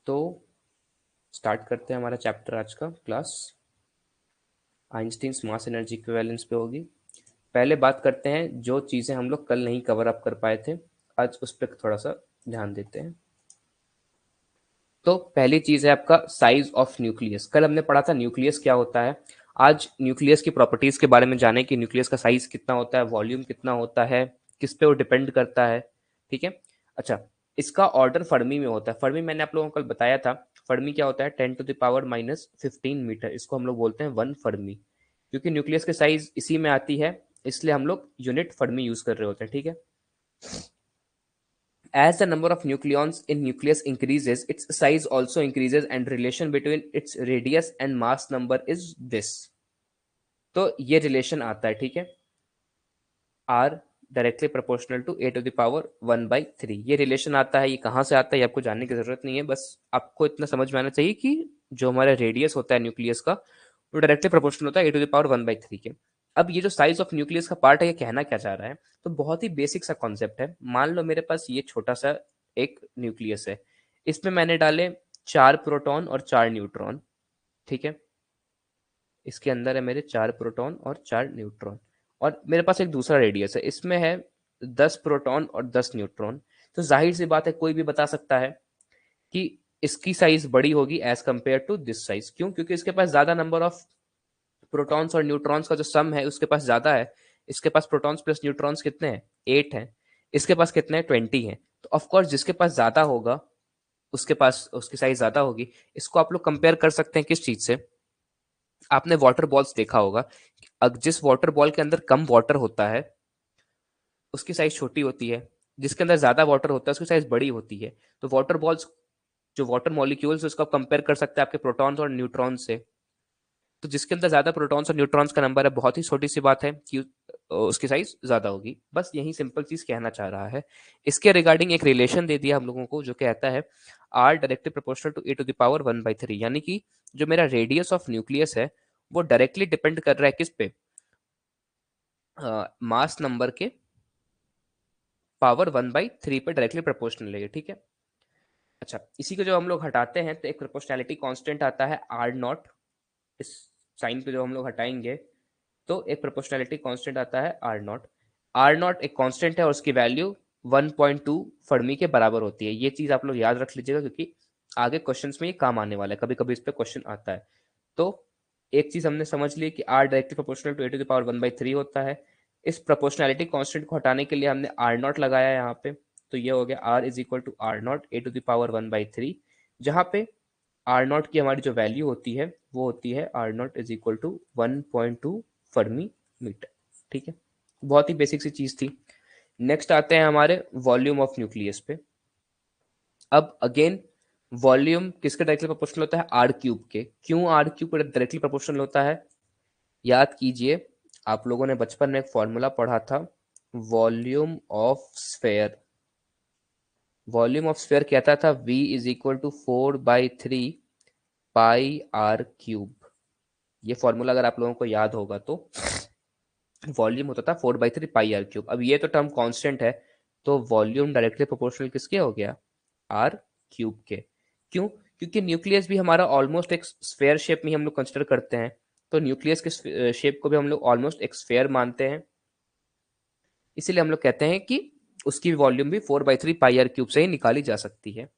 तो स्टार्ट करते हैं हमारा चैप्टर आज का class. Einstein's mass energy equivalence पे होगी। पहले बात करते हैं जो चीज़ें हम लोग कल नहीं कवर अप कर पाए थे, आज उस पर थोड़ा सा ध्यान देते हैं। तो पहली चीज़ है आपका साइज ऑफ न्यूक्लियस। कल हमने पढ़ा था न्यूक्लियस क्या होता है। आज न्यूक्लियस की प्रॉपर्टीज के बारे में जाने कि न्यूक्लियस का साइज कितना होता है, वॉल्यूम कितना होता है, किस पे वो डिपेंड करता है। ठीक है। अच्छा, इसका ऑर्डर फर्मी में होता है। फर्मी मैंने आप लोगों को कल बताया था। फर्मी क्या होता है? 10⁻⁻15 मीटर। इसको हम लोग बोलते हैं 1 फर्मी, क्योंकि न्यूक्लियस के साइज इसी में आती है, इसलिए हम लोग यूनिट फर्मी यूज कर रहे होते हैं। ठीक है। As the number of nucleons in nucleus increases, its size also increases, and relation between its radius and mass number is this. तो ये रिलेशन आता है, ठीक है, R directly proportional to A to the power 1/3। ये relation आता है। ये कहाँ से आता है ये आपको जानने की जरूरत नहीं है, बस आपको इतना समझ में आना चाहिए कि जो हमारा रेडियस होता है न्यूक्लियस का, वो डायरेक्टली प्रोपोर्शनल होता है ए टू द पावर 1/3 के। अब ये जो साइज ऑफ न्यूक्लियस का पार्ट है, ये कहना क्या चाह रहा है? तो बहुत ही बेसिक सा कॉन्सेप्ट है। मान लो मेरे पास ये छोटा सा एक न्यूक्लियस है, इसमें मैंने डाले 4 प्रोटॉन और 4 न्यूट्रॉन। ठीक है, इसके अंदर है मेरे 4 प्रोटॉन और 4 न्यूट्रॉन, और मेरे पास एक दूसरा रेडियस है, इसमें है 10 प्रोटॉन और 10 न्यूट्रॉन। तो जाहिर सी बात है, कोई भी बता सकता है कि इसकी साइज बड़ी होगी as compare to this size. क्यों? क्योंकि इसके पास ज्यादा नंबर ऑफ प्रोटॉन्स और न्यूट्रॉन्स का जो सम है उसके पास ज्यादा है। इसके पास प्रोटॉन्स प्लस न्यूट्रॉन्स कितने हैं? 8 हैं। इसके पास कितने हैं? 20 हैं। तो ऑफकोर्स जिसके पास ज्यादा होगा उसके पास उसकी साइज ज्यादा होगी। इसको आप लोग कंपेयर कर सकते हैं किस चीज से? आपने वाटर बॉल्स देखा होगा। जिस वाटर बॉल के अंदर कम वाटर होता है उसकी साइज छोटी होती है, जिसके अंदर ज्यादा वाटर होता है उसकी साइज बड़ी होती है। तो वाटर बॉल्स, जो वाटर मॉलिक्यूल्स, उसको आप कंपेयर कर सकते हैं आपके प्रोटॉन्स और न्यूट्रॉन्स से। तो जिसके अंदर ज्यादा प्रोटॉन्स और न्यूट्रॉन्स का नंबर है, बहुत ही छोटी सी बात है कि उसकी साइज ज्यादा होगी। बस यही सिंपल चीज कहना चाह रहा है। इसके रिगार्डिंग एक रिलेशन दे दिया हम लोगों को, जो कहता है R directly proportional to A to the power 1/3। यानी कि जो मेरा रेडियस ऑफ न्यूक्लियस है वो डायरेक्टली डिपेंड कर रहा है किस पे? मास नंबर के पावर 1/3 पे डायरेक्टली प्रोपोर्शनल है। ठीक है। अच्छा, इसी को जो हम लोग हटाते हैं तो एक प्रोपोर्शनैलिटी कांस्टेंट आता है आर नॉट। इस साइन को जो हम लोग हटाएंगे तो एक प्रोपोर्शनैलिटी कांस्टेंट आता है आर नॉट। आर नॉट एक कांस्टेंट है और उसकी वैल्यू 1.2 फर्मी के बराबर होती है। ये चीज आप लोग याद रख लीजिएगा, क्योंकि आगे क्वेश्चंस में ये काम आने वाला है, कभी कभी इस पे क्वेश्चन आता है। तो एक चीज हमने समझ ली कि R directly proportional to A to the power 1/3 होता है। इस प्रोपोर्शनैलिटी कांस्टेंट को हटाने के लिए हमने आर नॉट लगाया है यहाँ पे। तो ये हो गया R is equal to R naught A to the power 1/3, जहाँ पे आर नॉट की हमारी जो वैल्यू होती है वो होती है R naught is equal to 1.2 fermi metre. ठीक है, बहुत ही बेसिक सी चीज थी। नेक्स्ट आते हैं हमारे वॉल्यूम ऑफ न्यूक्लियस पे। अब अगेन वॉल्यूम किसके डायरेक्टली प्रोपोर्शनल होता है? आर क्यूब के। क्यों आर क्यूब डायरेक्टली प्रोपोर्शनल होता है? याद कीजिए, आप लोगों ने बचपन में एक फॉर्मूला पढ़ा था, volume of sphere. Volume of sphere कहता था V is equal to 4/3 pi R cube. ये फॉर्मूला अगर आप लोगों को याद होगा तो वॉल्यूम होता था 4/3 पाई आर क्यूब। अब ये तो टर्म कांस्टेंट है, तो वॉल्यूम डायरेक्टली प्रोपोर्शनल किसके हो गया? आर क्यूब के। क्यों? क्योंकि न्यूक्लियस भी हमारा ऑलमोस्ट एक स्फेयर शेप में हम लोग कंसिडर करते हैं, तो न्यूक्लियस के शेप को भी हम लोग ऑलमोस्ट एक स्फेयर मानते हैं। इसीलिए हम लोग कहते हैं कि उसकी वॉल्यूम भी 4/3 पाई आर क्यूब से ही निकाली जा सकती है।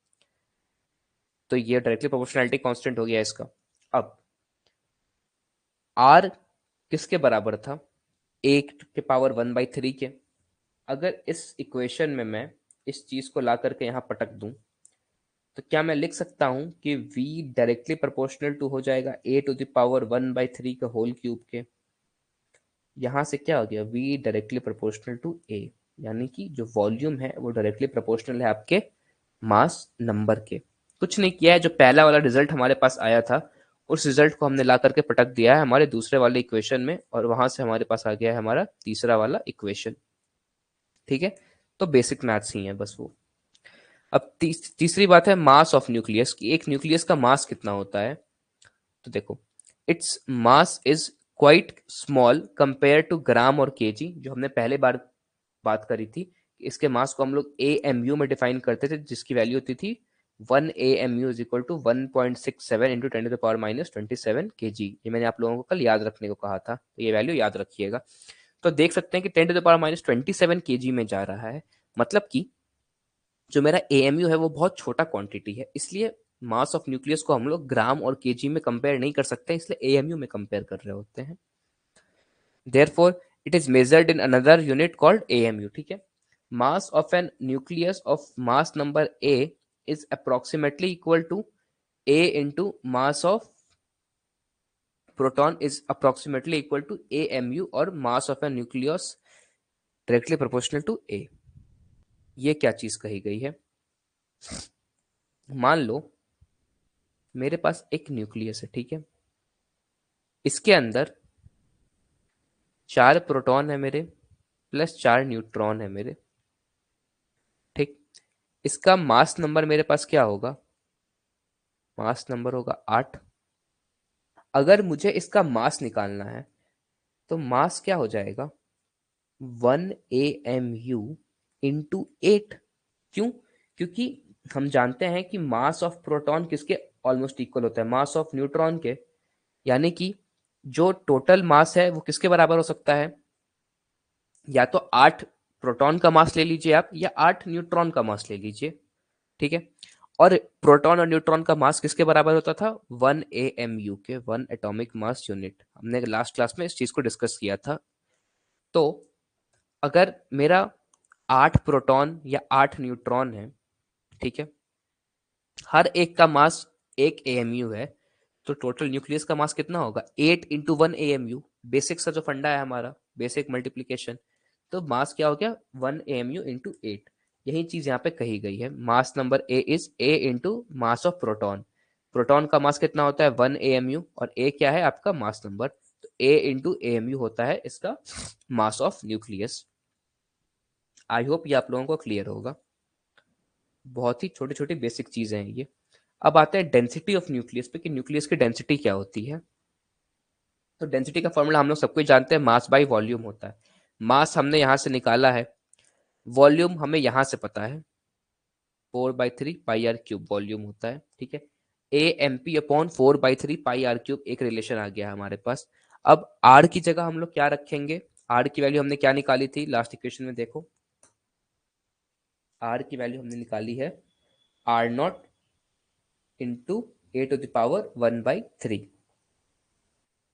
तो ये डायरेक्टली प्रोपोर्शनैलिटी कांस्टेंट हो गया इसका। अब आर किसके बराबर था? 1 के पावर 1/3 के। अगर इस इक्वेशन में मैं इस चीज को ला करके यहां पटक दूं, तो क्या मैं लिख सकता हूं कि v डायरेक्टली प्रोपोर्शनल टू हो जाएगा a⁻1/3 का होल क्यूब के। यहां से क्या हो गया? v directly proportional to a, यानी कि जो वॉल्यूम है वो डायरेक्टली प्रोपोर्शनल है आपके मास नंबर के। कुछ नहीं किया है, जो पहला वाला रिजल्ट हमारे पास आया था उस रिजल्ट को हमने ला करके पटक दिया है हमारे दूसरे वाले इक्वेशन में, और वहां से हमारे पास आ गया है हमारा तीसरा वाला इक्वेशन। ठीक है, तो बेसिक मैथ्स ही है बस वो। अब तीसरी बात है मास ऑफ न्यूक्लियस की। एक न्यूक्लियस का मास कितना होता है? तो देखो, its mass is quite small compare to gram और केजी, जो हमने पहले बार बात करी थी। इसके मास को हम लोग AMU में डिफाइन करते थे, जिसकी वैल्यू होती थी 1 AMU is equal to 1.67 into 10⁻⁻27 kg। ये मैंने आप लोगों को कल याद रखने को कहा था, तो ये वैल्यू याद रखिएगा। तो देख सकते हैं कि 10⁻⁻27 kg में जा रहा है, मतलब कि जो मेरा AMU है वो बहुत छोटा क्वांटिटी है, इसलिए मास ऑफ न्यूक्लियस को हम लोग ग्राम और केजी में कंपेयर नहीं कर सकते, इसलिए AMU में कंपेयर कर रहे होते हैं। Therefore, it is measured in another unit called AMU, ठीक है। Mass of an nucleus of mass number A is approximately equal to A into mass of proton is approximately equal to AMU और mass of a nucleus directly proportional to A। ये क्या चीज कही गई है? मान लो मेरे पास एक न्यूक्लियस है, ठीक है। इसके अंदर 4 प्रोटॉन है मेरे, प्लस 4 न्यूट्रॉन है मेरे, ठीक। इसका मास नंबर मेरे पास क्या होगा? मास नंबर होगा 8। अगर मुझे इसका मास निकालना है तो मास क्या हो जाएगा? 1 AMU इंटू 8। क्यों? क्योंकि हम जानते हैं कि मास ऑफ प्रोटॉन किसके ऑलमोस्ट इक्वल होता है? मास ऑफ न्यूट्रॉन के। यानी कि जो टोटल मास है वो किसके बराबर हो सकता है? या तो 8 प्रोटॉन का मास ले लीजिए आप, या 8 न्यूट्रॉन का मास ले लीजिए, ठीक है। और प्रोटॉन और न्यूट्रॉन का मास किसके बराबर होता था? 1 AMU के, 1 एटॉमिक मास यूनिट। हमने लास्ट क्लास में इस चीज को डिस्कस किया था। तो अगर मेरा 8 प्रोटॉन या 8 न्यूट्रॉन है, ठीक है, हर एक का मास 1 AMU है, तो टोटल न्यूक्लियस का मास कितना होगा? 8 इंटू 1 AMU। बेसिक सा जो फंडा है हमारा, बेसिक मल्टीप्लीकेशन। तो मास क्या हो गया? 1 AMU इंटू 8। यही चीज यहाँ पे कही गई है। Mass number A is a into mass of proton. Proton का मास कितना होता है? 1 AMU, और ए क्या है आपका? Mass number. तो ए इंटू AMU होता है इसका मास ऑफ न्यूक्लियस। आई होप ये आप लोगों को क्लियर होगा। बहुत ही छोटी छोटी बेसिक चीजें हैं ये। अब आते हैं डेंसिटी ऑफ न्यूक्लियस पे, कि न्यूक्लियस की डेंसिटी क्या होती है। तो डेंसिटी का फॉर्मूला हम लोग सबको जानते हैं, मास बाई वॉल्यूम होता है। मास हमने यहां से निकाला है, वॉल्यूम हमें यहां से पता है, 4/3 πr³ वॉल्यूम होता है, ठीक है। AMP/4/3 πr³ एक रिलेशन आ गया हमारे पास। अब आर की जगह हम लोग क्या रखेंगे? आर की वैल्यू हमने क्या निकाली थी लास्ट इक्वेशन में? देखो, आर की वैल्यू हमने निकाली है R0 इंटू A⁻⁴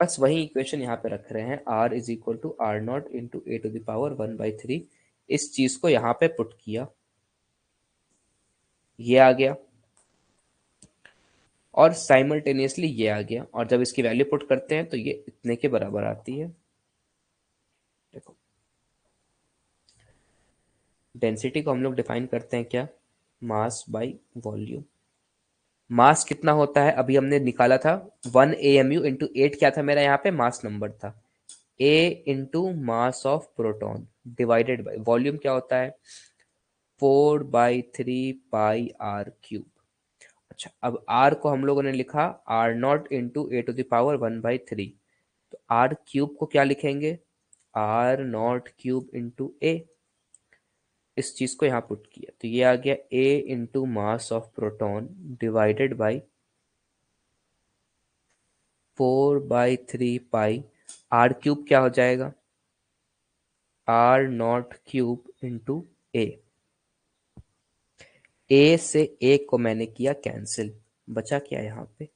बस वही इक्वेशन यहाँ पे रख रहे हैं, R is equal to R0 into A⁻⁴ इस चीज को यहाँ पे पुट किया, ये आ गया, और साइमल्टेनियसली ये आ गया। और जब इसकी वैल्यू पुट करते हैं तो ये इतने के बराबर आती है। देखो, डेंसिटी को हम लोग डिफाइन करते हैं क्या? Mass by volume. मास कितना होता है अभी हमने निकाला था? 1 AMU इंटू 8 क्या था मेरा यहाँ पे? मास नंबर था। A into mass of proton divided by volume क्या होता है? 4/3 πr³। अच्छा, अब R को हम लोगों ने लिखा R0 इंटू A⁻⁴ तो R³ को क्या लिखेंगे? R0³ into A। इस चीज को यहाँ पुट किया तो ये आ गया A into mass of proton divided by 4/3 R³ क्या हो जाएगा? R0³ into A। ए से ए को मैंने किया कैंसिल, बचा क्या यहाँ पे?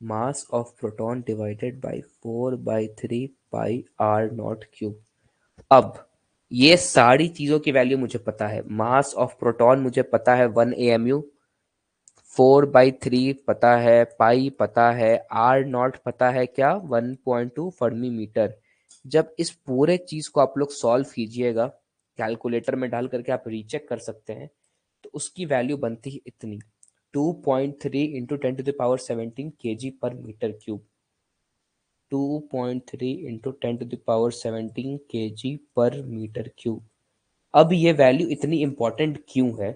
मास of proton divided by 4/3 πr0³। अब ये सारी चीजों की वैल्यू मुझे पता है। मास ऑफ प्रोटॉन मुझे पता है 1 AMU, 4/3 पता है, पाई पता है, R0 पता है क्या? 1.2 फर्मी मीटर। जब इस पूरे चीज को आप लोग सॉल्व कीजिएगा, कैलकुलेटर में डाल करके आप रीचेक कर सकते हैं, तो उसकी वैल्यू बनती है इतनी, 2.3 इंटू 10⁻17 kg पर मीटर क्यूब। 2.3 इंटू 10⁻17 kg पर मीटर क्यूब। अब ये वैल्यू इतनी इंपॉर्टेंट क्यों है?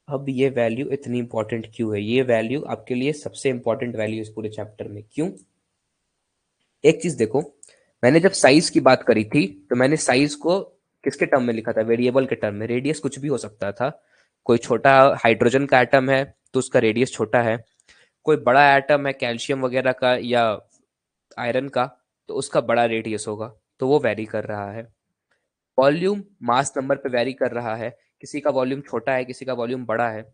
अब ये वैल्यू इतनी इंपॉर्टेंट क्यों है? ये वैल्यू आपके लिए सबसे इंपॉर्टेंट वैल्यू इस पूरे चैप्टर में। क्यों? एक चीज देखो, मैंने जब साइज की बात करी थी तो मैंने साइज को किसके टर्म में लिखा था? वेरिएबल के टर्म में। रेडियस कुछ भी हो सकता था, कोई छोटा हाइड्रोजन का एटम है तो उसका रेडियस छोटा है, कोई बड़ा एटम है कैल्शियम वगैरह का या आयरन का तो उसका बड़ा रेडियस होगा, तो वो वैरी कर रहा है। वॉल्यूम मास नंबर पे वैरी कर रहा है, किसी का वॉल्यूम छोटा है किसी का वॉल्यूम बड़ा है।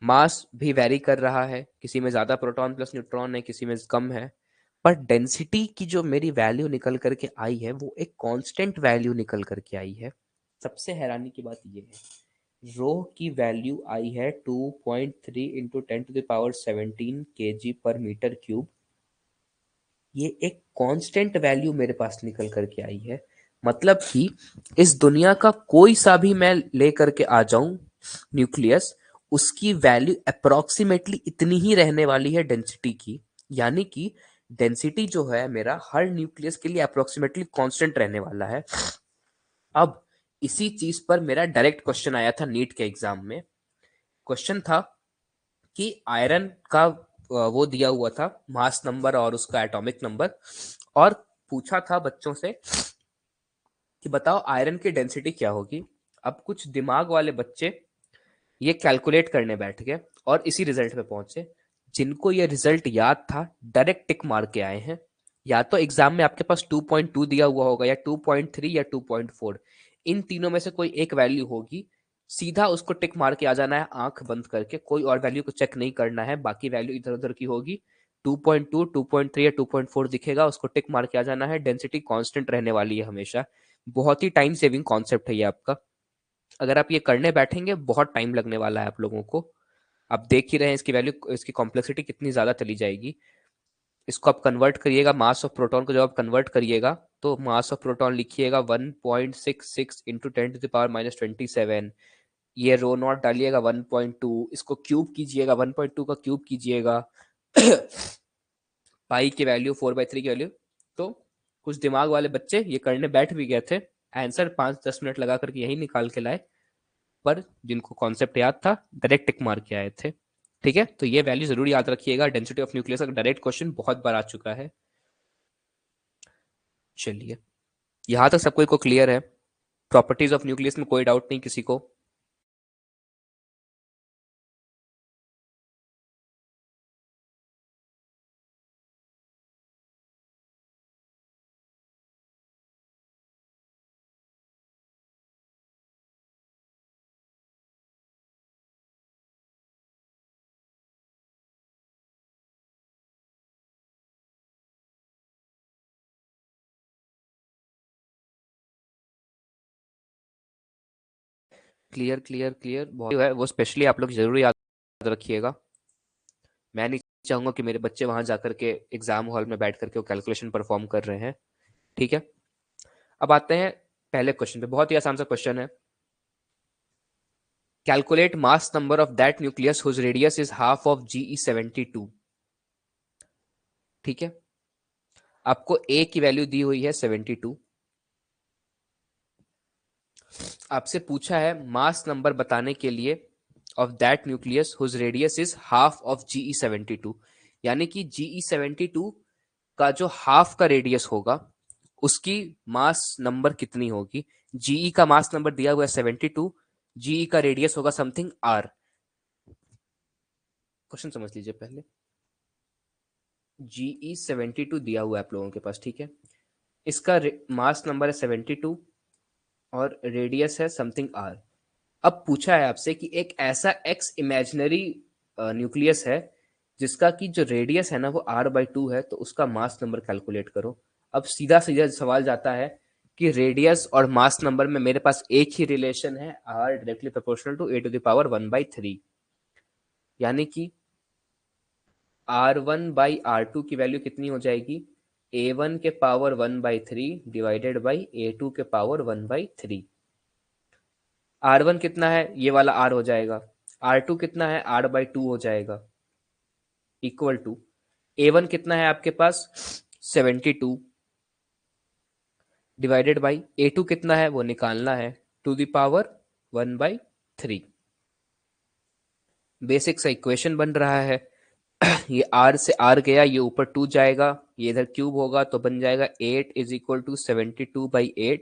मास भी वैरी कर रहा है, किसी में ज्यादा प्रोटॉन प्लस न्यूट्रॉन है किसी में कम है। पर डेंसिटी की जो मेरी वैल्यू निकल करके आई है वो एक कांस्टेंट वैल्यू निकल करके आई है। सबसे हैरानी की बात ये है, रो की वैल्यू आई है 2.3 into 10 to the power 17 kg पर मीटर क्यूब। ये एक कांस्टेंट वैल्यू मेरे पास निकल करके आई है। मतलब कि इस दुनिया का कोई सा भी मैं ले करके आ जाऊं न्यूक्लियस, उसकी वैल्यू अप्रोक्सीमेटली इतनी ही रहने वाली है डेंसिटी की। यानी कि डेंसिटी जो है मेरा हर न्यूक्लियस के लिए अप्रोक्सीमेटली कांस्टेंट रहने वाला है। अब इसी चीज पर मेरा डायरेक्ट क्वेश्चन आया था नीट के एग्जाम में। क्वेश्चन था कि आयरन का वो दिया हुआ था मास नंबर और उसका एटॉमिक नंबर, और पूछा था बच्चों से कि बताओ आयरन की डेंसिटी क्या होगी। अब कुछ दिमाग वाले बच्चे ये कैलकुलेट करने बैठ गए और इसी रिजल्ट पे पहुंचे। जिनको ये रिजल्ट याद था डायरेक्ट टिक मार के आए हैं। या तो एग्जाम में आपके पास 2.2 दिया हुआ होगा या 2.3 या 2.4, इन तीनों में से कोई एक वैल्यू होगी, सीधा उसको टिक मार के आ जाना है आंख बंद करके, कोई और वैल्यू को चेक नहीं करना है, बाकी वैल्यू इधर उधर की होगी। 2.2 2.3 या 2.4 दिखेगा उसको टिक मार के आ जाना है, डेंसिटी कांस्टेंट रहने वाली है हमेशा। बहुत ही टाइम सेविंग कॉन्सेप्ट है ये आपका। अगर आप ये करने बैठेंगे बहुत टाइम लगने वाला है आप लोगों को। आप देख ही रहे हैं इसकी वैल्यू, इसकी कॉम्प्लेक्सिटी कितनी ज्यादा चली जाएगी। इसको आप कन्वर्ट करिएगा, मास ऑफ प्रोटॉन को जब आप कन्वर्ट करिएगा तो मास ऑफ प्रोटॉन लिखिएगा 1.66 इंटू 10 to the power -27। ये रो नॉट डालिएगा 1.2, इसको क्यूब कीजिएगा, 1.2 का क्यूब कीजिएगा पाई की वैल्यू 4/3 की वैल्यू। तो कुछ दिमाग वाले बच्चे ये करने बैठ भी गए थे, आंसर 5-10 मिनट लगा करके यही निकाल के लाए। पर जिनको कॉन्सेप्ट याद था डायरेक्ट टिक मार के आए थे। ठीक है, तो ये वैल्यू जरूर याद रखिएगा। डेंसिटी ऑफ न्यूक्लियस का डायरेक्ट क्वेश्चन बहुत बार आ चुका है। चलिए, यहां तक सबको को क्लियर है। प्रॉपर्टीज ऑफ न्यूक्लियस में कोई डाउट नहीं किसी को। क्लियर क्लियर क्लियर बहुत है वो, स्पेशली आप लोग जरूर याद रखिएगा। मैं नहीं चाहूंगा कि मेरे बच्चे वहां जाकर के एग्जाम हॉल में बैठ करके वो कैलकुलेशन परफॉर्म कर रहे हैं। ठीक है, अब आते हैं पहले क्वेश्चन पे। बहुत ही आसान सा क्वेश्चन है। Calculate mass number of that nucleus whose radius is half of GE72। ठीक है, आपको ए की वैल्यू दी हुई है 72। आपसे पूछा है मास नंबर बताने के लिए of that nucleus whose radius is half of GE72। यानी कि GE72 का जो हाफ का रेडियस होगा उसकी मास नंबर कितनी होगी। जीई का मास नंबर दिया हुआ है 72, जीई का रेडियस होगा समथिंग आर। क्वेश्चन समझ लीजिए पहले। GE72 दिया हुआ है आप लोगों के पास, ठीक है। इसका मास नंबर है 72 और रेडियस है समथिंग आर। अब पूछा है आपसे कि एक ऐसा एक्स इमेजिनरी न्यूक्लियस है जिसका कि जो रेडियस है ना वो R/2 है, तो उसका मास नंबर कैलकुलेट करो। अब सीधा सीधा सवाल जाता है कि रेडियस और मास नंबर में मेरे पास एक ही रिलेशन है, R directly proportional to A⁻⁴ यानी कि R1/R2 की वैल्यू कितनी हो जाएगी, A1⁻⁴ divided by A2⁻⁴। R1 कितना है, ये वाला R हो जाएगा। R2 कितना है, R/2 हो जाएगा, इक्वल टू A1 कितना है आपके पास 72 डिवाइडेड बाई A2 कितना है वो निकालना है, टू द पावर 1/3। बेसिक सा इक्वेशन बन रहा है। ये R से R गया, ये ऊपर 2 जाएगा, ये इधर क्यूब होगा तो बन जाएगा 8 = 72/8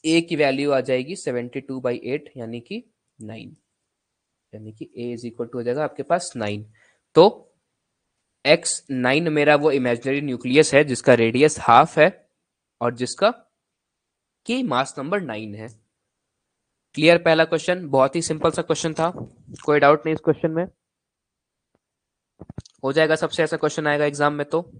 ए की वैल्यू आ जाएगी 72/8 यानी कि 9, यानी कि ए इज इक्वल टू हो जाएगा आपके पास 9। तो X9 मेरा वो इमेजिनरी न्यूक्लियस है जिसका रेडियस हाफ है और जिसका की मास नंबर 9 है। क्लियर? पहला क्वेश्चन बहुत ही सिंपल सा क्वेश्चन था, कोई डाउट नहीं इस क्वेश्चन में? हो जाएगा, सबसे ऐसा क्वेश्चन आएगा एग्जाम में तो।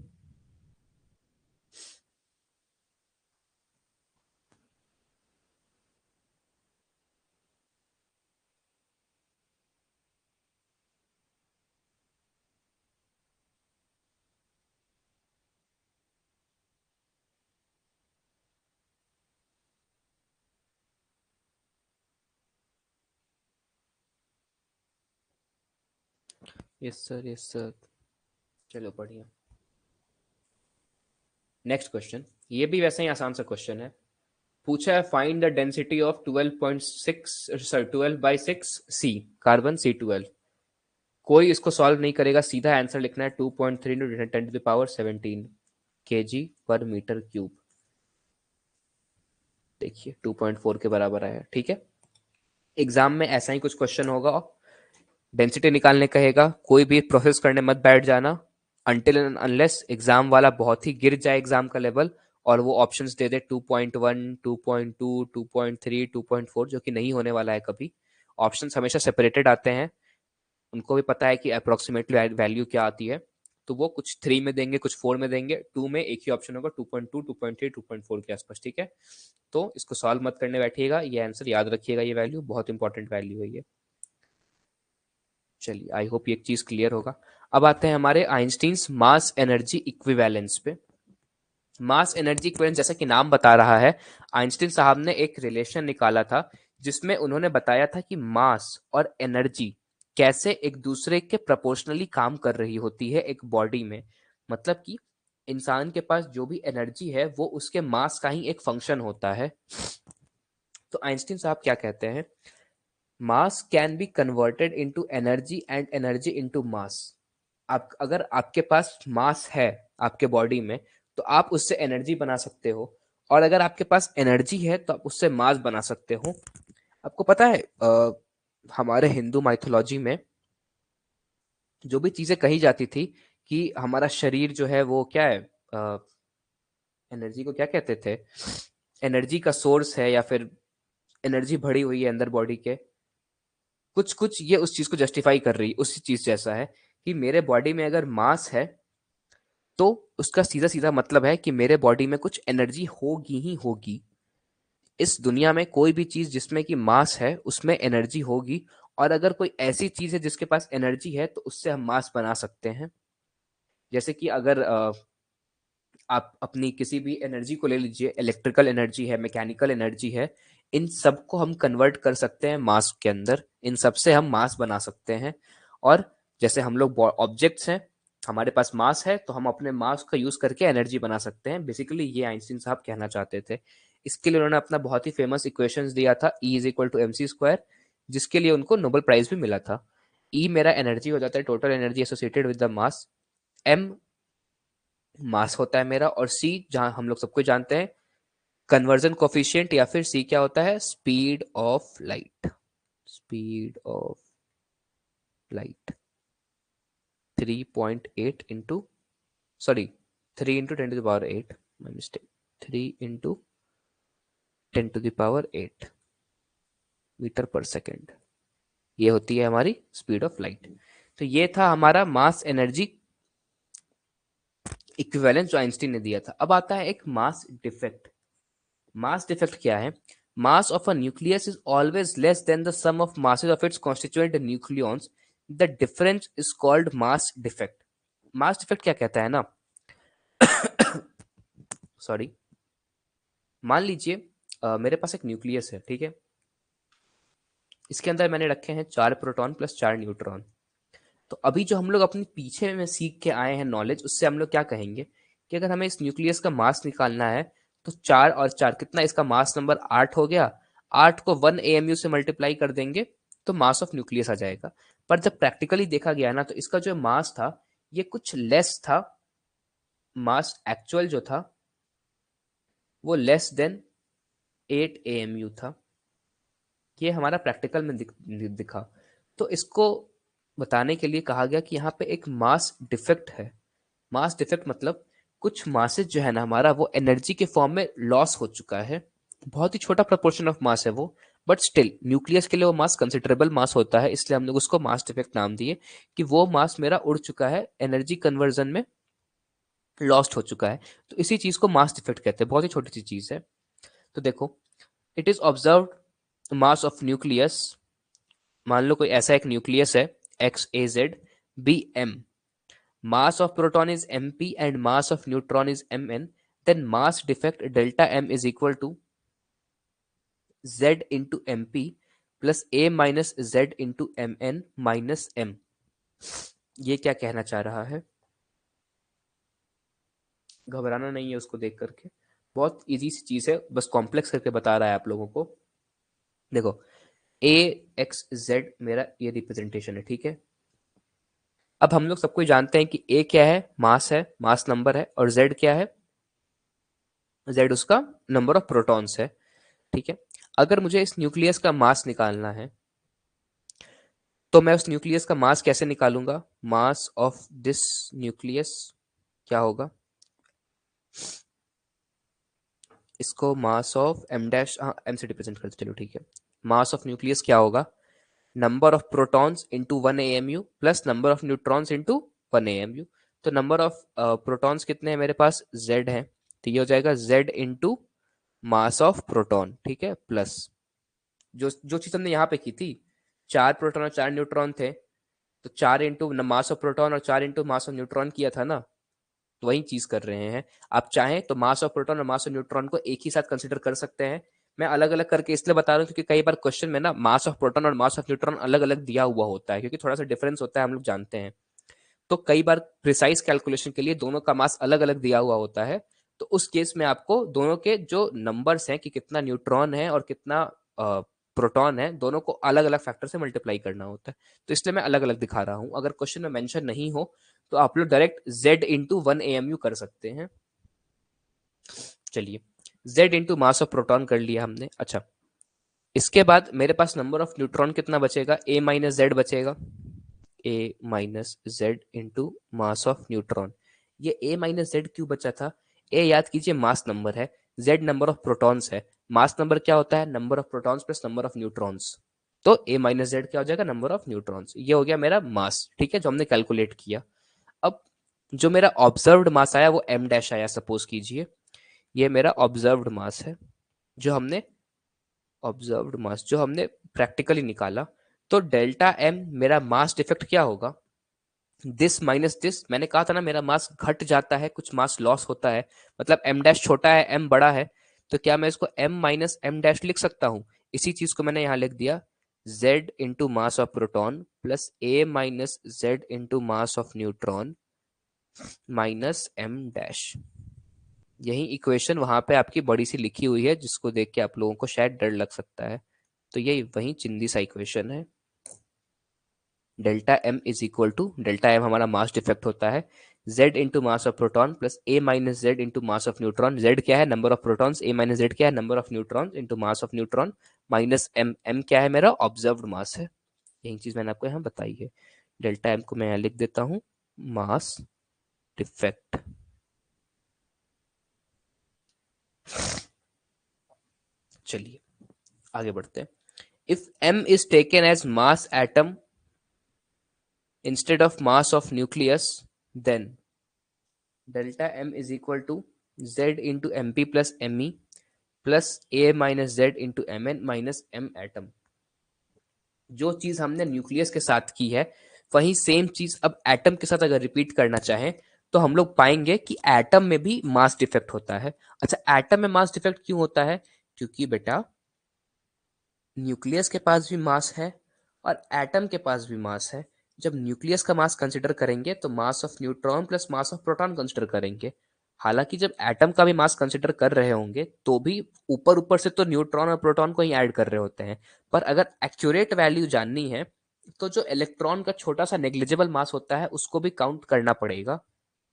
Yes sir, yes sir. चलो बढ़िया। नेक्स्ट क्वेश्चन, ये भी वैसे ही आसान सा क्वेश्चन है। पूछा है find the density of 12.6 sorry 12/6 C, carbon C12। कोई इसको सॉल्व नहीं करेगा, सीधा आंसर लिखना है 2.3 × 10⁻17 kg/m³। देखिए 2.4 के बराबर आया, ठीक है। एग्जाम में ऐसा ही कुछ क्वेश्चन होगा, डेंसिटी निकालने कहेगा, कोई भी प्रोसेस करने मत बैठ जाना अनटिल अनलेस एग्जाम वाला बहुत ही गिर जाए एग्जाम का लेवल और वो ऑप्शंस दे दे 2.1, 2.2, 2.3, 2.4, जो कि नहीं होने वाला है कभी। ऑप्शंस हमेशा सेपरेटेड आते हैं, उनको भी पता है कि अप्रोक्सीमेटली वैल्यू क्या आती है, तो वो कुछ 3 में देंगे, कुछ 4 में देंगे, 2 में एक ही ऑप्शन होगा 2.2, 2.3, 2.4 के आसपास, ठीक है। तो इसको सॉल्व मत करने बैठिएगा, ये आंसर याद रखिएगा, ये वैल्यू बहुत इंपॉर्टेंट वैल्यू है ये। चलिए, आई होप ये एक चीज क्लियर होगा। अब आते हैं हमारे आइंस्टीन्स मास एनर्जी इक्विवेलेंस पे। मास एनर्जी इक्विवेलेंस जैसा कि नाम बता रहा है, आइंस्टीन साहब ने एक रिलेशन निकाला था जिसमें उन्होंने बताया था कि मास और एनर्जी कैसे एक दूसरे के प्रोपोर्शनली काम कर रही होती है एक बॉडी में। मतलब कि इंसान के पास जो भी एनर्जी है वो उसके मास का ही एक फंक्शन होता है। तो आइंस्टीन साहब क्या कहते हैं, मास can be converted into energy and energy into mass. आप अगर आपके पास मास है आपके बॉडी में तो आप उससे एनर्जी बना सकते हो, और अगर आपके पास एनर्जी है तो आप उससे मास बना सकते हो। आपको पता है हमारे हिंदू माइथोलॉजी में जो भी चीजें कही जाती थी कि हमारा शरीर जो है वो क्या है, एनर्जी को क्या कहते थे, एनर्जी का सोर्स है या फिर एनर्जी भरी हुई है अंदर बॉडी के, कुछ कुछ ये उस चीज को जस्टिफाई कर रही, उसी चीज जैसा है कि मेरे बॉडी में अगर मास है तो उसका सीधा सीधा मतलब है कि मेरे बॉडी में कुछ एनर्जी होगी ही होगी। इस दुनिया में कोई भी चीज जिसमें कि मास है उसमें एनर्जी होगी, और अगर कोई ऐसी चीज है जिसके पास एनर्जी है तो उससे हम मास बना सकते हैं। जैसे कि अगर आप अपनी किसी भी एनर्जी को ले लीजिए, इलेक्ट्रिकल एनर्जी है, मैकेनिकल एनर्जी है, इन सबको हम कन्वर्ट कर सकते हैं मास के अंदर, इन सब से हम मास बना सकते हैं। और जैसे हम लोग ऑब्जेक्ट्स हैं, हमारे पास मास है तो हम अपने मास का यूज करके एनर्जी बना सकते हैं, बेसिकली ये आइंस्टीन साहब कहना चाहते थे। इसके लिए उन्होंने अपना बहुत ही फेमस इक्वेशंस दिया था, E = mc², जिसके लिए उनको नोबेल प्राइज भी मिला था। ई मेरा एनर्जी हो जाता है, total energy associated with the mass. M mass होता है मेरा, और सी जहां हम लोग सबको जानते हैं कन्वर्जन कोफिशिएंट, या फिर सी क्या होता है, speed of light. Speed of light 3.8 into, sorry 3 × 10⁸, my mistake, 3 × 10⁸ metre per second, ये होती है हमारी स्पीड ऑफ लाइट। तो ये था हमारा मास एनर्जी इक्विवेलेंस जो आइंस्टीन ने दिया था। अब आता है एक मास डिफेक्ट। मास डिफेक्ट क्या है, mass of a nucleus is always less than the sum of masses of its constituent nucleons, the difference is called mass defect. Mass defect क्या कहता है ना, सॉरी, मान लीजिए मेरे पास एक न्यूक्लियस है, ठीक है, इसके अंदर मैंने रखे हैं 4 प्रोटॉन प्लस 4 न्यूट्रॉन। तो अभी जो हम लोग अपने पीछे में सीख के आए हैं नॉलेज, उससे हम लोग क्या कहेंगे कि अगर हमें इस न्यूक्लियस का मास निकालना है तो 4 और 4 कितना, इसका मास नंबर 8 हो गया, 8 को 1 AMU से मल्टीप्लाई कर देंगे तो मास ऑफ न्यूक्लियस आ जाएगा। पर जब प्रैक्टिकली देखा गया ना तो इसका जो मास था ये कुछ लेस था, मास एक्चुअल जो था वो लेस देन 8 AMU था। ये हमारा प्रैक्टिकल में दिखा। तो इसको बताने के लिए कहा गया कि यहाँ पे एक मास डिफेक्ट है। मास डिफेक्ट मतलब कुछ मासेज जो है ना हमारा, वो एनर्जी के फॉर्म में लॉस हो चुका है। बहुत ही छोटा प्रोपोर्शन ऑफ मास है वो, बट स्टिल न्यूक्लियस के लिए वो मास कंसिडरेबल मास होता है, इसलिए हम लोग उसको मास डिफेक्ट नाम दिए कि वो मास मेरा उड़ चुका है, एनर्जी कन्वर्जन में लॉस्ट हो चुका है। तो इसी चीज को मास डिफेक्ट कहते हैं, बहुत ही छोटी सी चीज है। तो देखो, it is observe mass of nucleus. मान लो कोई ऐसा एक न्यूक्लियस है, X A Z B M, mass of proton is mp and mass of neutron is mn, then mass defect delta m is equal to z into mp plus a minus z into mn minus m। ये क्या कहना चाह रहा है? घबराना नहीं है उसको देख करके, बहुत इजी सी चीज है, बस कॉम्प्लेक्स करके बता रहा है आप लोगों को। देखो, ए एक्स जेड मेरा ये रिप्रेजेंटेशन है, ठीक है। अब हम लोग सबको जानते हैं कि ए क्या है, मास नंबर है, और जेड क्या है, जेड उसका नंबर ऑफ प्रोटॉन्स है, ठीक है। अगर मुझे इस न्यूक्लियस का मास निकालना है, तो मैं उस न्यूक्लियस का मास कैसे निकालूंगा? मास ऑफ दिस न्यूक्लियस क्या होगा? इसको मास ऑफ एम डैश, हाँ एम से रिप्रेजेंट करते, चलो ठीक है। मास ऑफ न्यूक्लियस क्या होगा? Number of protons into 1 AMU plus number of neutrons into 1 AMU। तो नंबर ऑफ प्रोटॉन्स कितने हैं मेरे पास? जेड है, तो ये हो जाएगा Z into mass of proton, ठीक है, प्लस जो जो चीज हमने यहाँ पे की थी, 4 प्रोटॉन और 4 न्यूट्रॉन थे, तो 4 इंटू मास ऑफ प्रोटॉन और 4 इंटू मास ऑफ न्यूट्रॉन किया था ना, तो वही चीज कर रहे हैं। आप चाहें तो मास ऑफ प्रोटॉन और मास ऑफ न्यूट्रॉन को एक ही साथ कंसिडर कर सकते हैं। मैं अलग अलग करके इसलिए बता रहा हूँ क्योंकि कई बार क्वेश्चन में ना मास ऑफ प्रोटॉन और मास ऑफ न्यूट्रॉन अलग अलग दिया हुआ होता है, क्योंकि थोड़ा सा डिफरेंस होता है, हम लोग जानते हैं। तो कई बार प्रिसाइज कैलकुलेशन के लिए दोनों का मास अलग अलग दिया हुआ होता है, तो उस केस में आपको दोनों के जो नंबर्स हैं कि कितना न्यूट्रॉन है और कितना प्रोटॉन है, दोनों को अलग अलग फैक्टर से मल्टीप्लाई करना होता है। तो इसलिए मैं अलग अलग दिखा रहा हूं। अगर क्वेश्चन में मेंशन नहीं हो तो आप लोग डायरेक्ट z इंटू 1 AMU कर सकते हैं। चलिए, z into mass of proton कर लिया हमने। अच्छा, इसके बाद मेरे पास नंबर ऑफ न्यूट्रॉन कितना बचेगा? a माइनस जेड बचेगा, a minus Z into mass of neutron. ये a माइनस जेड क्यों बचा था? a याद कीजिए मास नंबर है, z नंबर ऑफ प्रोटॉन्स है। मास नंबर क्या होता है? Number of protons plus number of neutrons. तो a माइनस जेड क्या हो जाएगा? Number of neutrons. ये हो गया मेरा मास, ठीक है, जो हमने कैलकुलेट किया। अब जो मेरा ऑब्जर्व्ड मास आया वो m डैश आया, सपोज कीजिए ये मेरा ऑब्जर्व्ड मास है, जो हमने प्रैक्टिकली निकाला। तो डेल्टा एम मेरा मास डिफेक्ट क्या होगा? दिस माइनस दिस, मैंने कहा था ना मेरा मास घट जाता है, कुछ मास लॉस होता है, मतलब एम डैश छोटा है एम बड़ा है। तो क्या मैं इसको एम माइनस एम डैश लिख सकता हूँ? इसी चीज को मैंने यहाँ लिख दिया, z into mass of proton plus a minus Z into mass of neutron minus M dash. यही इक्वेशन वहां पे आपकी बड़ी सी लिखी हुई है, जिसको देख के आप लोगों को शायद डर लग सकता है। तो ये वही चिंदी सा इक्वेशन है। Delta M is equal to, delta M हमारा मास डिफेक्ट होता है, z into mass of proton plus a minus Z into mass of neutron. z क्या है? Number of protons. a minus Z क्या है? Number of neutron into mass of neutron minus m। m क्या है? मेरा observed मास है। यही चीज मैंने आपको यहाँ बताई है। डेल्टा एम को मैं यहाँ लिख देता हूँ, मास डिफेक्ट। चलिए आगे बढ़ते हैं। If m is taken as mass atom instead of mass of nucleus, then delta m is equal to z into mp plus me plus a minus z into mn minus m atom। जो चीज हमने nucleus के साथ की है, वही same चीज अब एटम के साथ अगर रिपीट करना चाहें, तो हम लोग पाएंगे कि एटम में भी मास डिफेक्ट होता है। अच्छा, एटम में मास डिफेक्ट क्यों होता है? क्योंकि बेटा न्यूक्लियस के पास भी मास है और एटम के पास भी मास है। जब न्यूक्लियस का मास कंसिडर करेंगे तो मास of neutron plus mass of proton consider करेंगे। हालांकि जब एटम का भी मास कंसिडर कर रहे होंगे तो भी ऊपर ऊपर से तो न्यूट्रॉन और प्रोटॉन को ही ऐड कर रहे होते हैं। पर अगर एक्यूरेट वैल्यू जाननी है तो जो इलेक्ट्रॉन का छोटा सा नेग्लिजिबल मास होता है उसको भी काउंट करना पड़ेगा,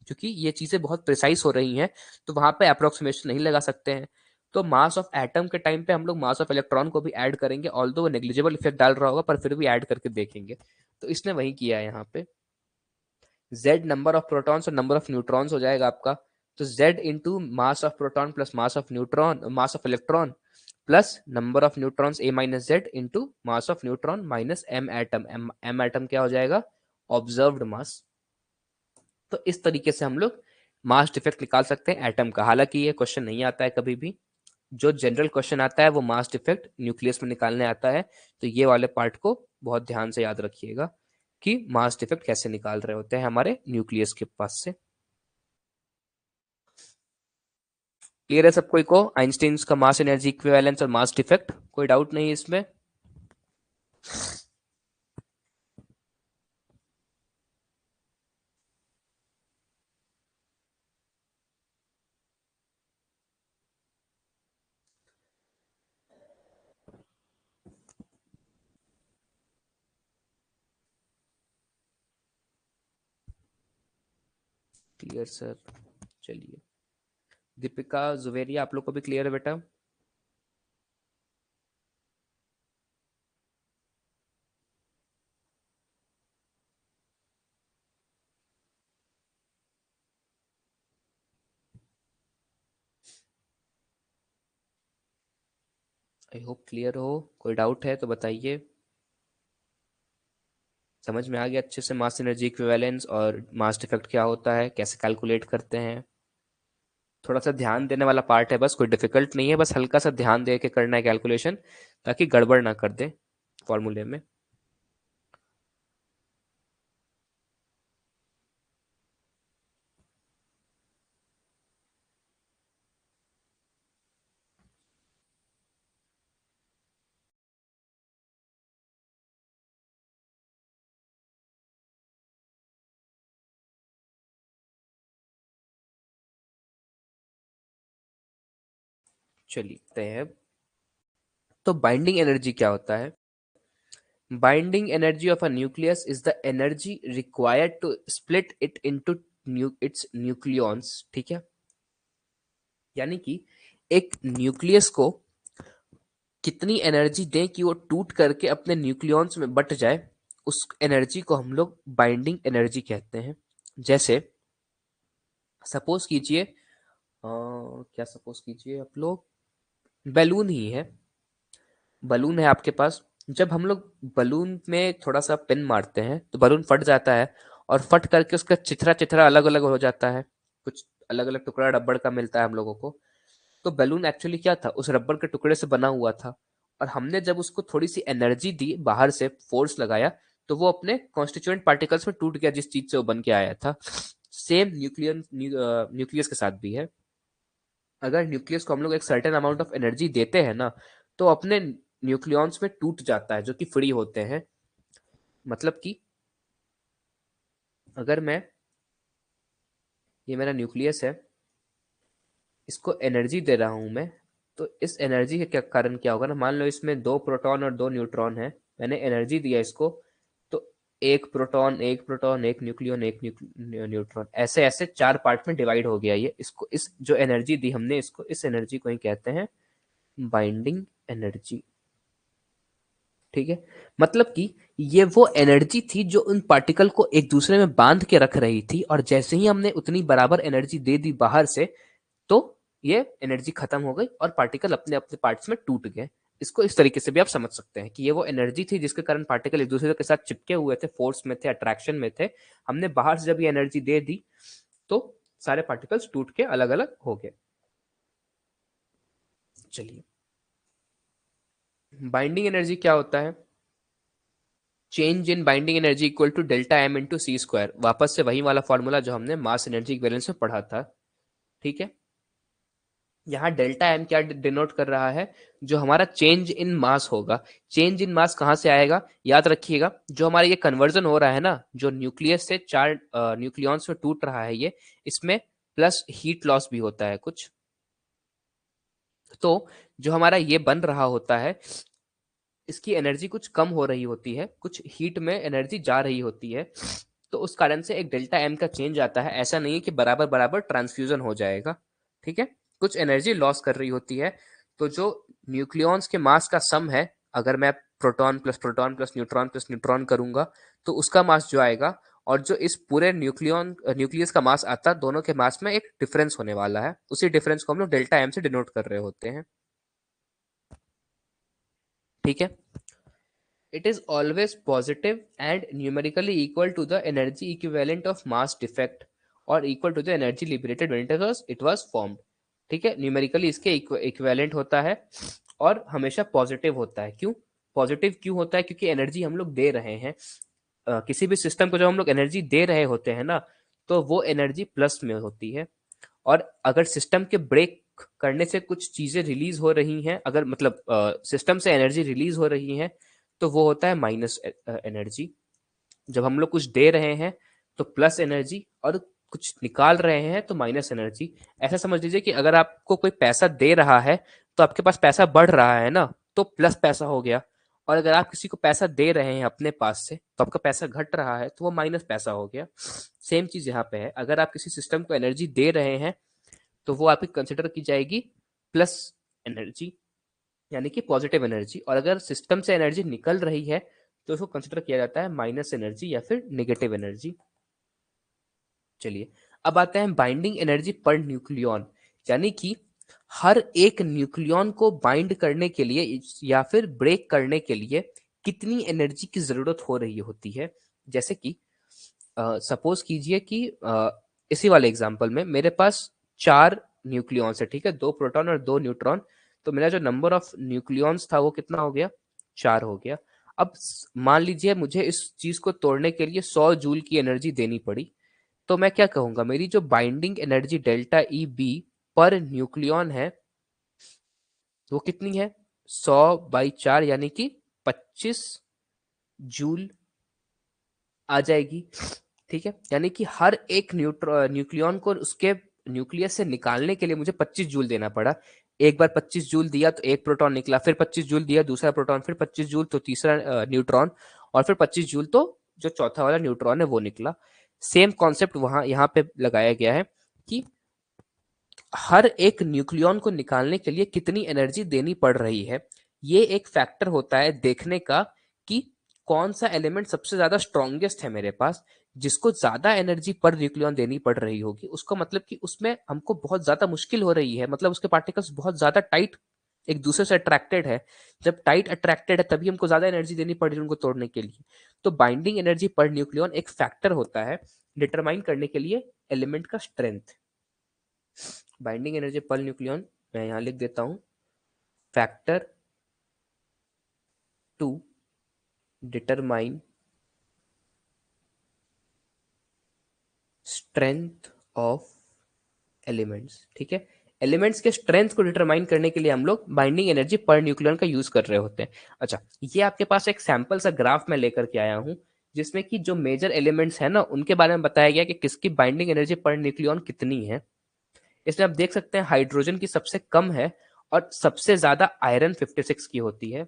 क्योंकि ये चीजें बहुत प्रिसाइज हो रही हैं, तो वहां पे अप्रोक्सीमेशन नहीं लगा सकते हैं। तो मास ऑफ एटम के टाइम पे हम लोग मास ऑफ इलेक्ट्रॉन को भी ऐड करेंगे, ऑल्दो वो नेग्लिजिबल इफेक्ट डाल रहा होगा पर फिर भी ऐड करके देखेंगे। तो इसने वही किया है यहाँ पे। z नंबर ऑफ प्रोटॉन्स और नंबर ऑफ न्यूट्रॉन्स हो जाएगा आपका। तो z into mass of proton plus mass of neutron, mass of electron plus number of neutrons a minus Z into mass of neutron minus m atom. m atom क्या हो जाएगा? Observed मास। तो इस तरीके से हम लोग मास डिफेक्ट निकाल सकते हैं एटम का। हालांकि ये क्वेश्चन नहीं आता है कभी भी, जो जनरल क्वेश्चन आता है वो मास डिफेक्ट न्यूक्लियस में निकालने आता है। तो ये वाले पार्ट को बहुत ध्यान से याद रखिएगा कि मास डिफेक्ट कैसे निकाल रहे होते हैं हमारे न्यूक्लियस के पास से। क्लियर है सब कोई को आइंस्टीन्स का मास एनर्जी इक्विवेलेंस और मास डिफेक्ट? कोई डाउट नहीं इसमें? Clear sir. चलिए दीपिका जुवेरिया, आप लोग को भी क्लियर है बेटा? आई होप क्लियर हो। कोई डाउट है तो बताइए। समझ में आ गया अच्छे से मास एनर्जी इक्विवेलेंस और मास डिफेक्ट क्या होता है, कैसे कैलकुलेट करते हैं? थोड़ा सा ध्यान देने वाला पार्ट है बस, कोई डिफिकल्ट नहीं है, बस हल्का सा ध्यान दे के करना है कैलकुलेशन, ताकि गड़बड़ ना कर दे फॉर्मूले में। चलिए हैं। तो बाइंडिंग एनर्जी क्या होता है? Binding energy of a nucleus is the energy required to split it into its nucleons. ठीक है, यानी कि एक न्यूक्लियस को कितनी एनर्जी दें कि वो टूट करके अपने न्यूक्लियॉन्स में बट जाए, उस एनर्जी को हम लोग बाइंडिंग एनर्जी कहते हैं। जैसे सपोज कीजिए, क्या सपोज कीजिए आप लोग, बैलून ही है। बलून है आपके पास। जब हम लोग बलून में थोड़ा सा पिन मारते हैं तो बलून फट जाता है, और फट करके उसका चिथरा चिथरा अलग अलग हो जाता है। कुछ अलग अलग टुकड़ा रबड़ का मिलता है हम लोगों को। तो बलून एक्चुअली क्या था? उस रबड़ के टुकड़े से बना हुआ था, और हमने जब उसको थोड़ी सी एनर्जी दी, बाहर से फोर्स लगाया, तो वो अपने कॉन्स्टिट्यूएंट पार्टिकल्स में टूट गया, जिस चीज से वो बन के आया था। सेम न्यूक्लियस के साथ भी है। अगर न्यूक्लियस को हम लोग एक सर्टेन अमाउंट ऑफ एनर्जी देते हैं ना, तो अपने न्यूक्लियॉन्स में टूट जाता है, जो कि फ्री होते हैं। मतलब कि अगर मैं, ये मेरा न्यूक्लियस है, इसको एनर्जी दे रहा हूं मैं, तो इस एनर्जी के क्या कारण क्या होगा ना, मान लो इसमें 2 प्रोटॉन और 2 न्यूट्रॉन है, मैंने एनर्जी दिया इसको, तो एक प्रोटॉन एक न्यूक्लियन एक न्यूट्रॉन, ऐसे ऐसे 4 पार्ट में डिवाइड हो गया ये। इसको, इस जो एनर्जी दी हमने इसको, इस एनर्जी को ही कहते हैं बाइंडिंग एनर्जी। ठीक है, मतलब कि ये वो एनर्जी थी जो उन पार्टिकल को एक दूसरे में बांध के रख रही थी, और जैसे ही हमने उतनी बराबर एनर्जी दे दी बाहर से, तो ये एनर्जी खत्म हो गई और पार्टिकल अपने अपने पार्ट्स में टूट गए। इसको इस तरीके से भी आप समझ सकते हैं कि ये वो एनर्जी थी जिसके कारण पार्टिकल एक दूसरे के साथ चिपके हुए थे, फोर्स में थे, अट्रैक्शन में थे। हमने बाहर से जब ये एनर्जी दे दी, तो सारे पार्टिकल्स टूट के अलग अलग हो गए। चलिए, बाइंडिंग एनर्जी क्या होता है? Change in binding energy equal to delta M into C square. वापस से वही वाला फॉर्मूला जो हमने मास एनर्जी इक्विवेलेंस में पढ़ा था। ठीक है, यहाँ डेल्टा एम क्या डिनोट कर रहा है? जो हमारा चेंज इन मास होगा। चेंज इन मास कहाँ से आएगा? याद रखिएगा, जो हमारा ये कन्वर्जन हो रहा है ना, जो न्यूक्लियस से 4 न्यूक्लियॉन्स में टूट रहा है ये, इसमें प्लस हीट लॉस भी होता है कुछ। तो जो हमारा ये बन रहा होता है, इसकी एनर्जी कुछ कम हो रही होती है, कुछ हीट में एनर्जी जा रही होती है। तो उस कारण से एक डेल्टा एम का चेंज आता है। ऐसा नहीं है कि बराबर बराबर ट्रांसफ्यूजन हो जाएगा। ठीक है, कुछ एनर्जी लॉस कर रही होती है। तो जो न्यूक्लियॉन्स के मास का सम है, अगर मैं प्रोटॉन प्लस न्यूट्रॉन करूंगा, तो उसका मास जो आएगा, और जो इस पूरे न्यूक्लियस का मास आता है, दोनों के मास में एक डिफरेंस होने वाला है। उसी डिफरेंस को हम लोग डेल्टा एम से डिनोट कर रहे होते हैं। ठीक है। It is always positive and numerically equal to the energy equivalent of mass defect or equal to the energy liberated when it was formed. ठीक है, न्यूमेरिकली इसके इक्विवेलेंट होता है और हमेशा पॉजिटिव होता है। क्यों पॉजिटिव क्यों होता है? क्योंकि एनर्जी हम लोग दे रहे हैं। किसी भी सिस्टम को जब हम लोग एनर्जी दे रहे होते हैं ना, तो वो एनर्जी प्लस में होती है। और अगर सिस्टम के ब्रेक करने से कुछ चीजें रिलीज हो रही हैं, अगर मतलब सिस्टम से एनर्जी रिलीज हो रही है, तो वो होता है माइनस एनर्जी। जब हम लोग कुछ दे रहे हैं तो प्लस एनर्जी, और कुछ निकाल रहे हैं तो माइनस एनर्जी। ऐसा समझ लीजिए कि अगर आपको कोई पैसा दे रहा है तो आपके पास पैसा बढ़ रहा है ना, तो प्लस पैसा हो गया। और अगर आप किसी को पैसा दे रहे हैं अपने पास से, तो आपका पैसा घट रहा है, तो वो माइनस पैसा हो गया। सेम चीज यहाँ पे है, अगर आप किसी सिस्टम को एनर्जी दे रहे हैं तो वो आपकी कंसिडर की जाएगी प्लस एनर्जी, यानी कि पॉजिटिव एनर्जी। और अगर सिस्टम से एनर्जी निकल रही है तो उसको कंसिडर किया जाता है माइनस एनर्जी या फिर नेगेटिव एनर्जी। चलिए, अब आते हैं बाइंडिंग एनर्जी पर न्यूक्लियॉन, यानी कि हर एक न्यूक्लियॉन को बाइंड करने के लिए या फिर ब्रेक करने के लिए कितनी एनर्जी की जरूरत हो रही होती है। जैसे कि सपोज कीजिए कि इसी वाले एग्जांपल में मेरे पास 4 न्यूक्लियॉन्स है, ठीक है, 2 प्रोटॉन और 2 न्यूट्रॉन। तो मेरा जो नंबर ऑफ न्यूक्लियॉन्स था वो कितना हो गया? 4 हो गया। अब मान लीजिए मुझे इस चीज को तोड़ने के लिए 100 जूल की एनर्जी देनी पड़ी। तो मैं क्या कहूंगा, मेरी जो binding energy delta E B per nucleon है वो कितनी है? 100/4 यानी कि 25 जूल आ जाएगी। ठीक है, यानी कि हर एक न्यूक्लियॉन को उसके न्यूक्लियस से निकालने के लिए मुझे 25 जूल देना पड़ा। एक बार 25 जूल दिया तो एक प्रोटॉन निकला, फिर 25 जूल दिया दूसरा प्रोटॉन, फिर 25 जूल तो तीसरा न्यूट्रॉन, और फिर 25 जूल तो जो चौथा वाला न्यूट्रॉन है वो निकला। सेम कॉन्सेप्ट वहां यहाँ पे लगाया गया है कि हर एक न्यूक्लियॉन को निकालने के लिए कितनी एनर्जी देनी पड़ रही है। ये एक फैक्टर होता है देखने का कि कौन सा एलिमेंट सबसे ज्यादा स्ट्रॉन्गेस्ट है मेरे पास। जिसको ज्यादा एनर्जी पर न्यूक्लियॉन देनी पड़ रही होगी उसका मतलब कि उसमें हमको बहुत ज्यादा मुश्किल हो रही है, मतलब उसके पार्टिकल्स बहुत ज्यादा टाइट एक दूसरे से अट्रैक्टेड है। जब टाइट अट्रैक्टेड है तभी हमको ज्यादा एनर्जी देनी पड़ रही है उनको तोड़ने के लिए। तो बाइंडिंग एनर्जी पर न्यूक्लियॉन एक फैक्टर होता है डिटरमाइन करने के लिए एलिमेंट का strength. Binding energy per nucleon मैं यहां लिख देता हूं, factor to determine strength of elements. ठीक है, एलिमेंट्स के स्ट्रेंथ को डिटरमाइन करने के लिए हम लोग बाइंडिंग एनर्जी पर न्यूक्लियन का यूज कर रहे होते हैं। अच्छा, ये आपके पास एक सैंपल सा ग्राफ मैं लेकर के आया हूं, जिसमें कि जो मेजर एलिमेंट्स है ना उनके बारे में बताया गया कि किसकी बाइंडिंग एनर्जी पर न्यूक्लियन कितनी है। इसमें आप देख सकते हैं हाइड्रोजन की सबसे कम है और सबसे ज्यादा आयरन 56 की होती है।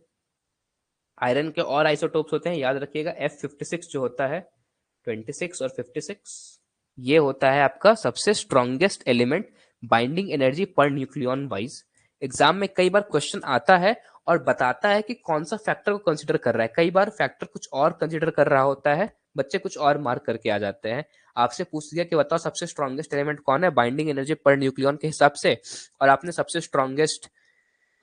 आयरन के और आइसोटोप्स होते हैं, याद रखिएगा F56 जो होता है 26 और 56, ये होता है आपका सबसे strongest element binding energy per nucleon wise. Exam में कई बार क्वेश्चन आता है और बताता है कि कौन सा फैक्टर को कंसीडर कर रहा है, कई बार फैक्टर कुछ और कंसीडर कर रहा होता है, बच्चे कुछ और मार्क करके आ जाते हैं। आपसे पूछ लिया कि बताओ सबसे स्ट्रॉन्गेस्ट एलिमेंट कौन है बाइंडिंग एनर्जी पर न्यूक्लियॉन के हिसाब से, और आपने सबसे स्ट्रॉन्गेस्ट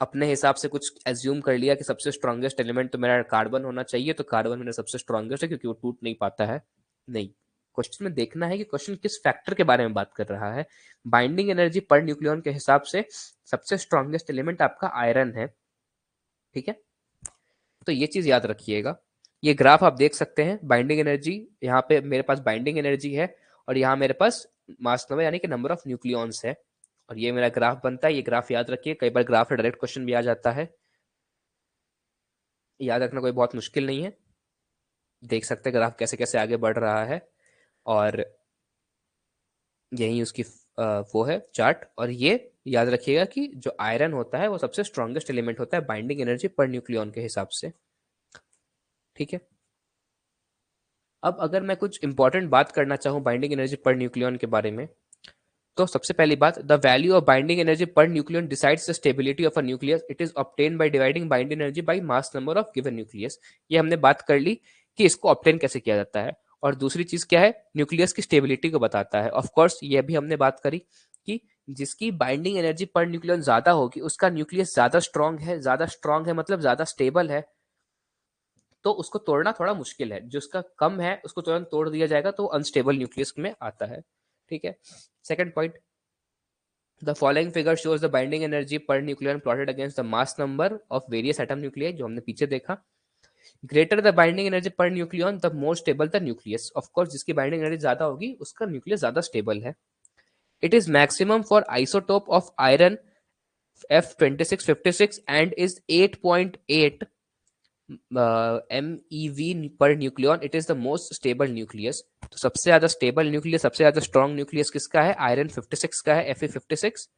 अपने हिसाब से कुछ एज्यूम कर लिया कि सबसे स्ट्रॉन्गेस्ट एलिमेंट तो मेरा कार्बन होना चाहिए, तो कार्बन मेरा सबसे स्ट्रॉन्गेस्ट है क्योंकि वो टूट नहीं पाता है। नहीं, क्वेश्चन में देखना है कि क्वेश्चन किस फैक्टर के बारे में बात कर रहा है। बाइंडिंग एनर्जी पर न्यूक्लियन के हिसाब से सबसे स्ट्रॉन्गेस्ट एलिमेंट आपका आयरन है। ठीक है, तो ये चीज याद रखिएगा। ये ग्राफ आप देख सकते हैं, बाइंडिंग एनर्जी यहाँ पे मेरे पास बाइंडिंग एनर्जी है, और यहाँ मेरे पास मास नंबर यानी कि नंबर ऑफ न्यूक्लियॉन्स है, और ये मेरा ग्राफ बनता है। ये ग्राफ याद रखिए, कई बार ग्राफ से डायरेक्ट क्वेश्चन भी आ जाता है, याद रखना कोई बहुत मुश्किल नहीं है। देख सकते हैं ग्राफ कैसे कैसे आगे बढ़ रहा है, और यही उसकी वो है चार्ट। और ये याद रखिएगा कि जो आयरन होता है वो सबसे स्ट्रॉन्गेस्ट एलिमेंट होता है बाइंडिंग एनर्जी पर न्यूक्लियॉन के हिसाब से। ठीक है, अब अगर मैं कुछ इंपॉर्टेंट बात करना चाहूँ बाइंडिंग एनर्जी पर न्यूक्लियॉन के बारे में, तो सबसे पहली बात, the value of binding energy per nucleon decides the stability of a nucleus, it is obtain by dividing binding energy by mass number of given nucleus. ये हमने बात कर ली कि इसको ऑब्टेन कैसे किया जाता है। और दूसरी चीज क्या है, न्यूक्लियस की स्टेबिलिटी को बताता है। ऑफ कोर्स ये भी हमने बात करी कि जिसकी बाइंडिंग एनर्जी पर न्यूक्लियन ज्यादा होगी उसका न्यूक्लियस ज्यादा स्ट्रांग है। ज्यादा स्ट्रांग है मतलब ज्यादा स्टेबल है, तो उसको तोड़ना थोड़ा मुश्किल है। जिसका कम है उसको तुरंत तोड़ दिया जाएगा, तो अनस्टेबल न्यूक्लियस में आता है। ठीक है। Second point, the following figure shows the binding energy per nucleon plotted against the mass number of various atom nuclei, जो हमने पीछे देखा। Greater the binding energy per nucleon the more stable the nucleus. Of course जिसकी binding energy ज्यादा होगी उसका nucleus ज्यादा stable है। It is maximum for isotope of iron F2656 and is 8.8 MeV per nucleon. It is the most stable nucleus. तो सबसे ज्यादा stable nucleus, सबसे ज्यादा स्ट्रॉन्ग न्यूक्लियस किसका है? आयरन 56 का है, Fe56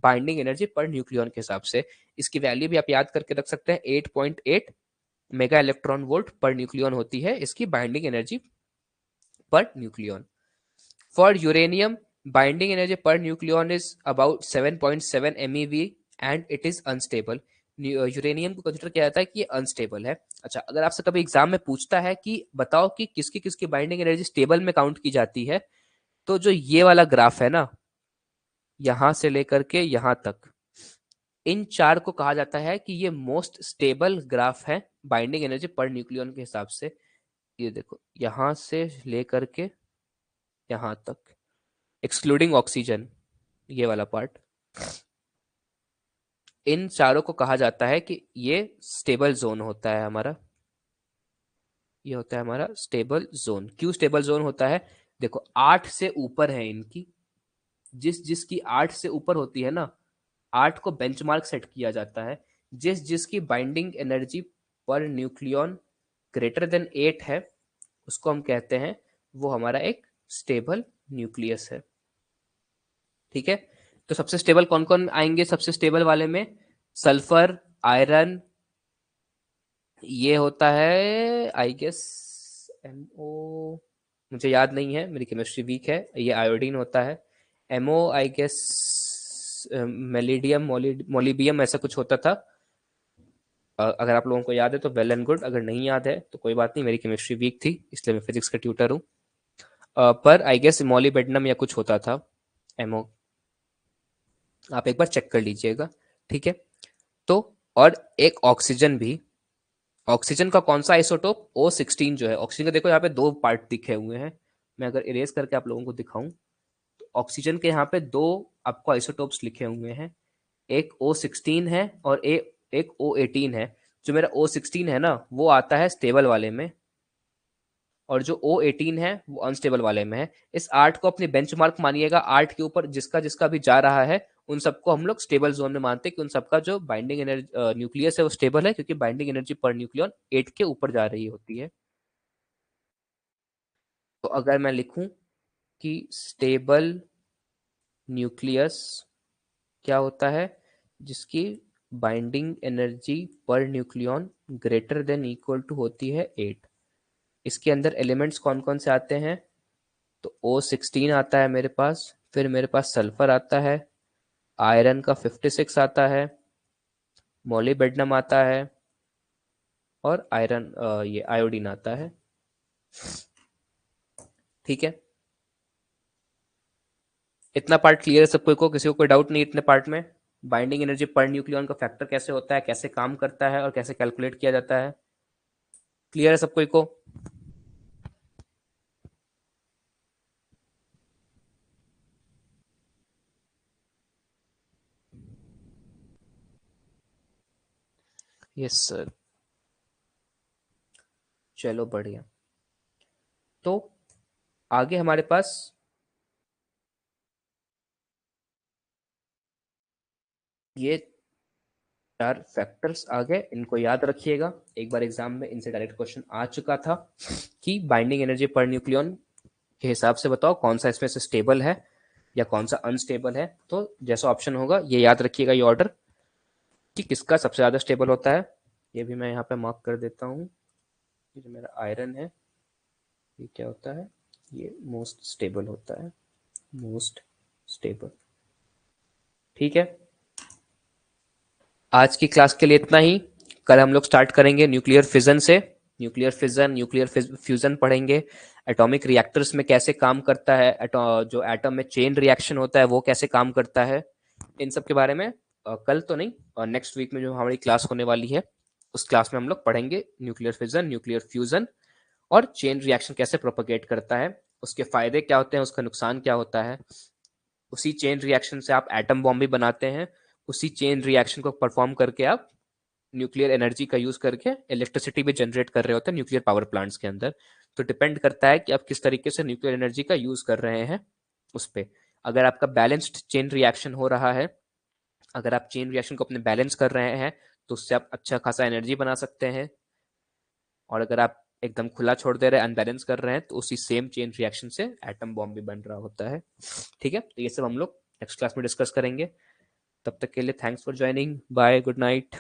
binding energy per nucleon के हिसाब से। इसकी वैल्यू भी आप याद करके रख सकते हैं, 8.8 mega electron volt per nucleon होती है इसकी binding energy per nucleon. For uranium, binding energy per nucleon is about 7.7 MeV and it is unstable. Uranium को कंसिडर किया जाता है कि ये अनस्टेबल है। अच्छा, अगर आपसे कभी एग्जाम में पूछता है कि बताओ कि किसकी किसकी बाइंडिंग एनर्जी स्टेबल में काउंट की जाती है, तो जो ये वाला ग्राफ है ना, यहां से लेकर के यहां तक, इन चार को कहा जाता है कि ये मोस्ट स्टेबल ग्राफ है बाइंडिंग एनर्जी पर न्यूक्लियन के हिसाब से। ये देखो, यहां से लेकर के यहां तक, एक्सक्लूडिंग ऑक्सीजन, ये वाला पार्ट, इन चारों को कहा जाता है कि ये स्टेबल जोन होता है हमारा। ये होता है हमारा स्टेबल जोन। क्यों स्टेबल जोन होता है? देखो, 8 से ऊपर है इनकी, जिसकी 8 से ऊपर होती है ना, 8 को बेंचमार्क सेट किया जाता है। जिसकी binding energy per nucleon greater then 8 है, उसको हम कहते हैं वो हमारा एक स्टेबल न्यूक्लियस है। ठीक है। तो सबसे स्टेबल कौन कौन आएंगे सबसे स्टेबल वाले में? सल्फर, आयरन, ये होता है आई गेस MO, मुझे याद नहीं है, मेरी केमिस्ट्री वीक है। ये आयोडीन होता है। MO आई गेस मेलिडियम, मोलिबियम, ऐसा कुछ होता था। अगर आप लोगों को याद है तो वेल एंड गुड, अगर नहीं याद है तो कोई बात नहीं, मेरी केमिस्ट्री वीक थी इसलिए मैं फिजिक्स का ट्यूटर हूँ। पर आई गेस मोलिबेडनम या कुछ होता था MO, आप एक बार चेक कर लीजिएगा। ठीक है। तो और एक ऑक्सीजन भी, ऑक्सीजन का कौन सा आइसोटोप? O16 जो है ऑक्सीजन का। देखो यहाँ पे दो पार्ट दिखे हुए हैं, मैं अगर इरेज करके आप लोगों को दिखाऊं तो ऑक्सीजन के यहाँ पे दो आपको आइसोटोप्स लिखे हुए हैं। एक O16 है और एक O18 है। जो मेरा O16 है ना, वो आता है स्टेबल वाले में, और जो O18 है वो अनस्टेबल वाले में है। इस 8 को अपनी बेंचमार्क मानिएगा। 8 के ऊपर जिसका जिसका भी जा रहा है उन सबको हम लोग स्टेबल जोन में मानते हैं कि उन सबका जो बाइंडिंग एनर्जी न्यूक्लियस है वो स्टेबल है, क्योंकि बाइंडिंग एनर्जी पर न्यूक्लियन 8 के ऊपर जा रही होती है। तो अगर मैं लिखूं कि स्टेबल न्यूक्लियस क्या होता है? जिसकी binding energy per nucleon greater than equal to होती है 8। इसके अंदर एलिमेंट्स कौन कौन से आते हैं? तो O16 आता है मेरे पास, फिर मेरे पास सल्फर आता है, आयरन का 56 आता है, मोलिबेडनम आता है, और आयरन ये आयोडीन आता है। ठीक है। इतना पार्ट क्लियर है सबको को? किसी को कोई डाउट नहीं इतने पार्ट में? बाइंडिंग एनर्जी पर न्यूक्लियन का फैक्टर कैसे होता है, कैसे काम करता है, और कैसे कैलकुलेट किया जाता है? क्लियर है सबको को? Yes sir. चलो बढ़िया। तो आगे हमारे पास ये चार फैक्टर्स आ गए, इनको याद रखिएगा। एक बार एग्जाम में इनसे डायरेक्ट क्वेश्चन आ चुका था कि बाइंडिंग एनर्जी पर न्यूक्लियन के हिसाब से बताओ कौन सा इसमें से स्टेबल है या कौन सा अनस्टेबल है। तो जैसा ऑप्शन होगा ये याद रखिएगा, ये ऑर्डर, कि किसका सबसे ज्यादा स्टेबल होता है। ये भी मैं यहाँ पे मार्क कर देता हूँ। ये जो मेरा आयरन है, ये क्या होता है? ये मोस्ट स्टेबल होता है, मोस्ट स्टेबल। ठीक है, आज की क्लास के लिए इतना ही। कल हम लोग स्टार्ट करेंगे न्यूक्लियर फिजन से। न्यूक्लियर फिजन, न्यूक्लियर फ्यूजन पढ़ेंगे। एटॉमिक रिएक्टर्स में कैसे काम करता है, जो एटम में चेन रिएक्शन होता है वो कैसे काम करता है, इन सब के बारे में कल तो नहीं, और नेक्स्ट वीक में जो हमारी क्लास होने वाली है उस क्लास में हम लोग पढ़ेंगे न्यूक्लियर फिजन, न्यूक्लियर फ्यूजन और चेन रिएक्शन कैसे प्रोपोगेट करता है, उसके फायदे क्या होते हैं, उसका नुकसान क्या होता है। उसी चेन रिएक्शन से आप एटम बॉम्ब भी बनाते हैं, उसी चेन रिएक्शन को परफॉर्म करके आप न्यूक्लियर एनर्जी का यूज करके इलेक्ट्रिसिटी भी जनरेट कर रहे होते हैं न्यूक्लियर पावर प्लांट्स के अंदर। तो डिपेंड करता है कि आप किस तरीके से न्यूक्लियर एनर्जी का यूज कर रहे हैं उस पर। अगर आपका बैलेंस्ड चेन रिएक्शन हो रहा है, अगर आप चेन रिएक्शन को अपने बैलेंस कर रहे हैं तो उससे आप अच्छा खासा एनर्जी बना सकते हैं। और अगर आप एकदम खुला छोड़ दे रहे हैं, अनबैलेंस कर रहे हैं, तो उसी सेम चेन रिएक्शन से एटम बॉम्ब भी बन रहा होता है। ठीक है, तो ये सब हम लोग नेक्स्ट क्लास में डिस्कस करेंगे। तब तक के लिए thanks for joining, bye, good night.